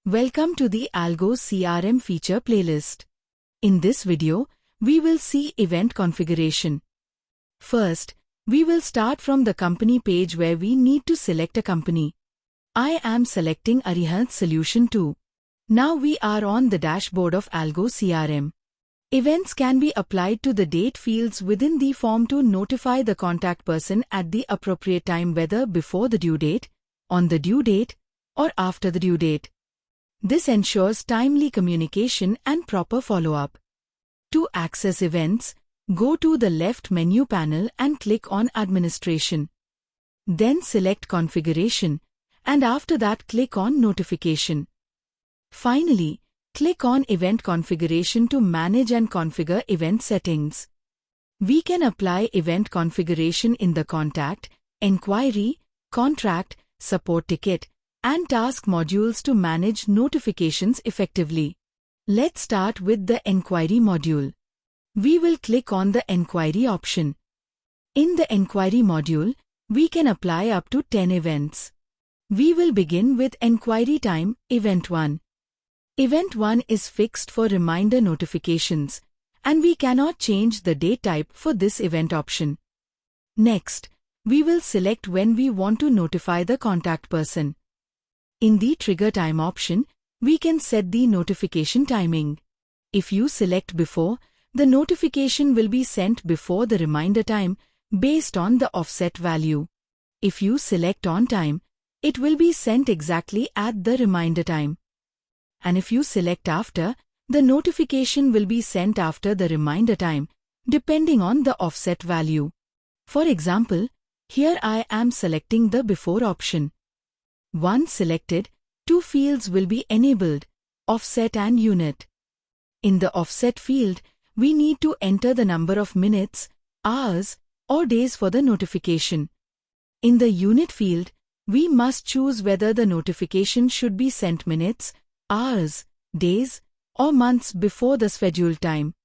Welcome to the ALGOCRM feature playlist. In this video, we will see event configuration. First, we will start from the company page where we need to select a company. I am selecting Arihant Solution 2. Now we are on the dashboard of ALGOCRM. Events can be applied to the date fields within the form to notify the contact person at the appropriate time, whether before the due date, on the due date, or after the due date. This ensures timely communication and proper follow-up. To access events, go to the left menu panel and click on Administration. Then select Configuration, and after that click on Notification. Finally, click on Event Configuration to manage and configure event settings. We can apply event configuration in the Contact, Enquiry, Contract, Support Ticket, and Task modules to manage notifications effectively. Let's start with the Enquiry module. We will click on the Enquiry option. In the Enquiry module, we can apply up to 10 events. We will begin with Enquiry Time, Event 1. Event 1 is fixed for reminder notifications, and we cannot change the date type for this event option. Next, we will select when we want to notify the contact person. In the Trigger Time option, we can set the notification timing. If you select before, the notification will be sent before the reminder time based on the offset value. If you select on time, it will be sent exactly at the reminder time. And if you select after, the notification will be sent after the reminder time, depending on the offset value. For example, here I am selecting the before option. Once selected, two fields will be enabled, offset and unit. In the offset field, we need to enter the number of minutes, hours, or days for the notification. In the unit field, we must choose whether the notification should be sent minutes, hours, days, or months before the scheduled time.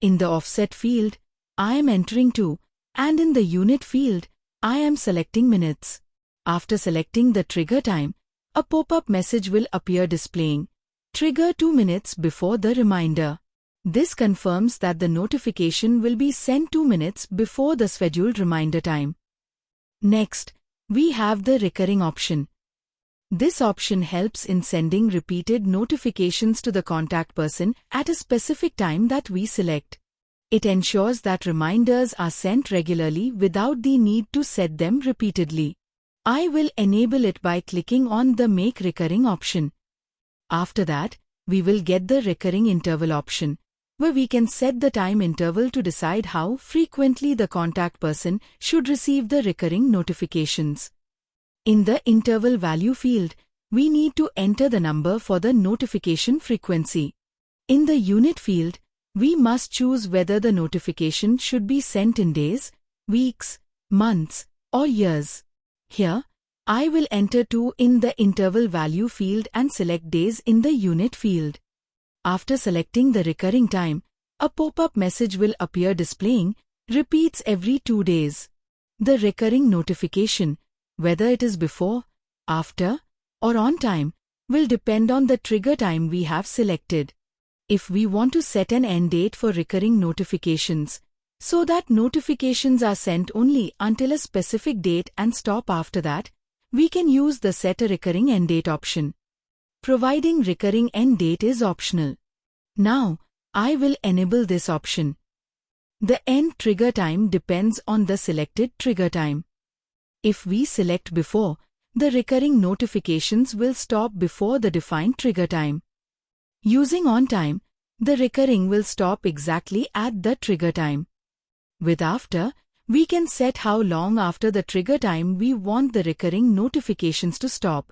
In the offset field, I am entering 2, and in the unit field, I am selecting minutes. After selecting the trigger time, a pop-up message will appear displaying, "Trigger 2 minutes before the reminder." This confirms that the notification will be sent 2 minutes before the scheduled reminder time. Next, we have the recurring option. This option helps in sending repeated notifications to the contact person at a specific time that we select. It ensures that reminders are sent regularly without the need to set them repeatedly. I will enable it by clicking on the Make Recurring option. After that, we will get the Recurring Interval option, where we can set the time interval to decide how frequently the contact person should receive the recurring notifications. In the Interval Value field, we need to enter the number for the notification frequency. In the Unit field, we must choose whether the notification should be sent in days, weeks, months, or years. Here, I will enter 2 in the Interval Value field and select days in the Unit field. After selecting the recurring time, a pop-up message will appear displaying, "Repeats every 2 days." The recurring notification, whether it is before, after, or on time, will depend on the trigger time we have selected. If we want to set an end date for recurring notifications, so that notifications are sent only until a specific date and stop after that, we can use the Set a Recurring End Date option. Providing recurring end date is optional. Now, I will enable this option. The end trigger time depends on the selected trigger time. If we select before, the recurring notifications will stop before the defined trigger time. Using on time, the recurring will stop exactly at the trigger time. With after, we can set how long after the trigger time we want the recurring notifications to stop.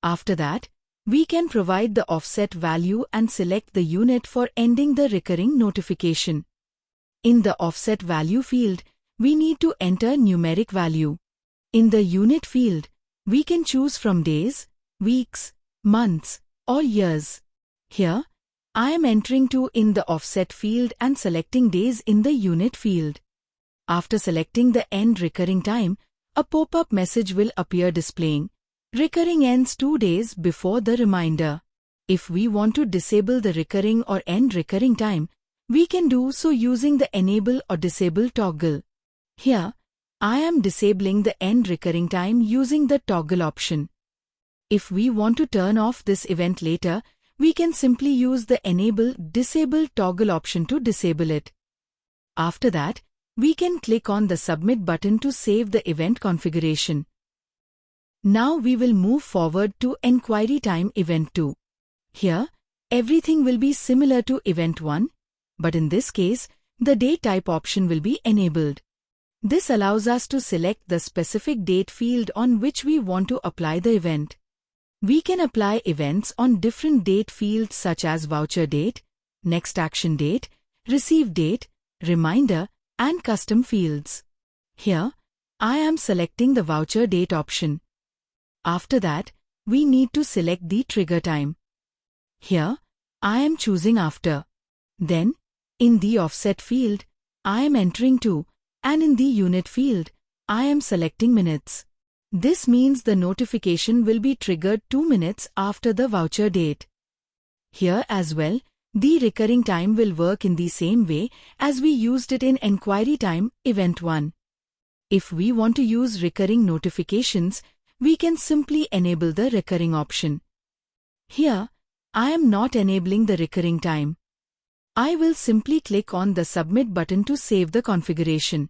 After that, we can provide the offset value and select the unit for ending the recurring notification. In the offset value field, we need to enter numeric value. In the unit field, we can choose from days, weeks, months, or years. Here, I am entering 2 in the offset field and selecting days in the unit field. After selecting the end recurring time, a pop-up message will appear displaying, "Recurring ends 2 days before the reminder." If we want to disable the recurring or end recurring time, we can do so using the enable or disable toggle. Here, I am disabling the end recurring time using the toggle option. If we want to turn off this event later, we can simply use the enable disable toggle option to disable it. After that, we can click on the submit button to save the event configuration. Now we will move forward to enquiry time event 2. Here, everything will be similar to event 1, but in this case, the date type option will be enabled. This allows us to select the specific date field on which we want to apply the event. We can apply events on different date fields such as voucher date, next action date, receive date, reminder, and custom fields. Here, I am selecting the voucher date option. After that, we need to select the trigger time. Here, I am choosing after. Then, in the offset field, I am entering 2, and in the unit field, I am selecting minutes. This means the notification will be triggered 2 minutes after the voucher date. Here as well, the recurring time will work in the same way as we used it in enquiry time event 1. If we want to use recurring notifications, we can simply enable the recurring option. Here, I am not enabling the recurring time. I will simply click on the submit button to save the configuration.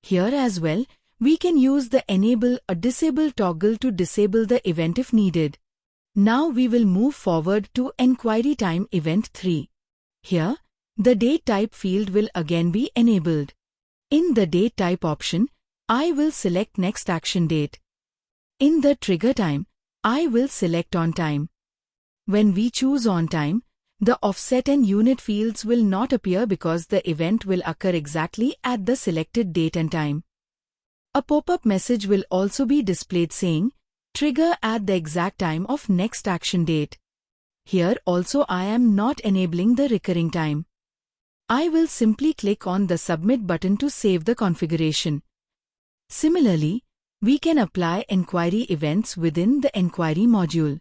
Here as well, we can use the enable or disable toggle to disable the event if needed. Now we will move forward to enquiry time event 3. Here, the date type field will again be enabled. In the date type option, I will select next action date. In the trigger time, I will select on time. When we choose on time, the offset and unit fields will not appear because the event will occur exactly at the selected date and time. A pop-up message will also be displayed saying, trigger at the exact time of next action date. Here also I am not enabling the recurring time. I will simply click on the submit button to save the configuration. Similarly, we can apply enquiry events within the enquiry module.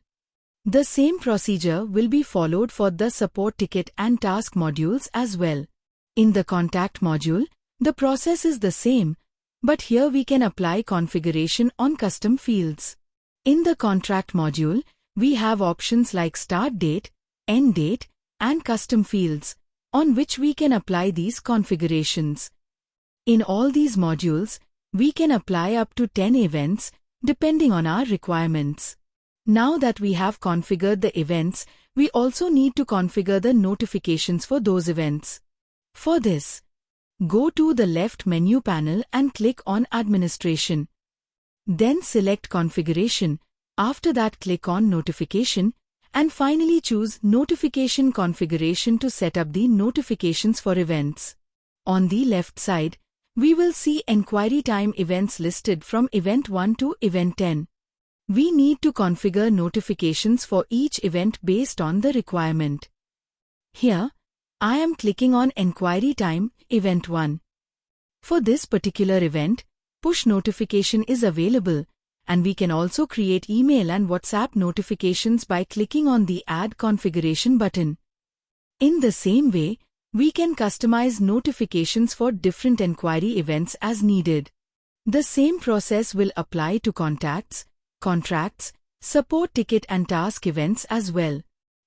The same procedure will be followed for the support ticket and task modules as well. In the contact module, the process is the same, but here we can apply configuration on custom fields. In the contract module, we have options like start date, end date, and custom fields, on which we can apply these configurations. In all these modules, we can apply up to 10 events, depending on our requirements. Now that we have configured the events, we also need to configure the notifications for those events. For this, go to the left menu panel and click on Administration. Then select Configuration, after that click on Notification, and finally choose Notification Configuration to set up the notifications for events. On the left side, we will see enquiry time events listed from event 1 to event 10. We need to configure notifications for each event based on the requirement. Here, I am clicking on Enquiry Time, Event 1. For this particular event, push notification is available, and we can also create email and WhatsApp notifications by clicking on the Add Configuration button. In the same way, we can customize notifications for different enquiry events as needed. The same process will apply to contacts, contracts, support ticket and task events as well.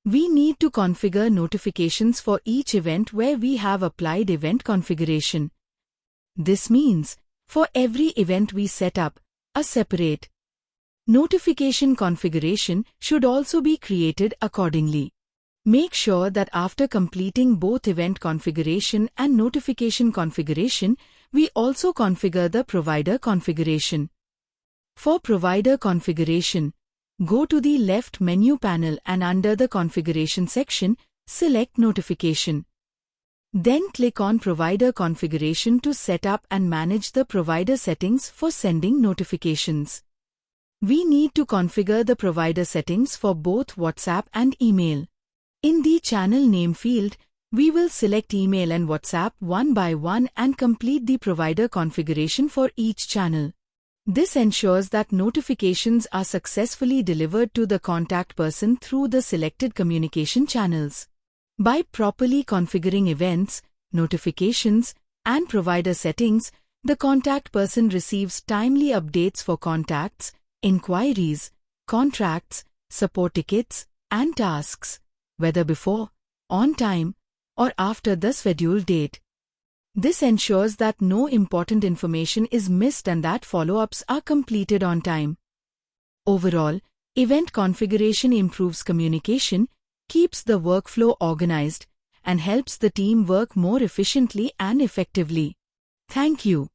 We need to configure notifications for each event where we have applied event configuration. This means, for every event we set up, a separate notification configuration should also be created accordingly. Make sure that after completing both event configuration and notification configuration, we also configure the provider configuration. For provider configuration, go to the left menu panel and under the configuration section, select notification. Then click on provider configuration to set up and manage the provider settings for sending notifications. We need to configure the provider settings for both WhatsApp and email. In the channel name field, we will select email and WhatsApp one by one and complete the provider configuration for each channel. This ensures that notifications are successfully delivered to the contact person through the selected communication channels. By properly configuring events, notifications, and provider settings, the contact person receives timely updates for contacts, inquiries, contracts, support tickets, and tasks, whether before, on time, or after the scheduled date. This ensures that no important information is missed and that follow-ups are completed on time. Overall, event configuration improves communication, keeps the workflow organized, and helps the team work more efficiently and effectively. Thank you.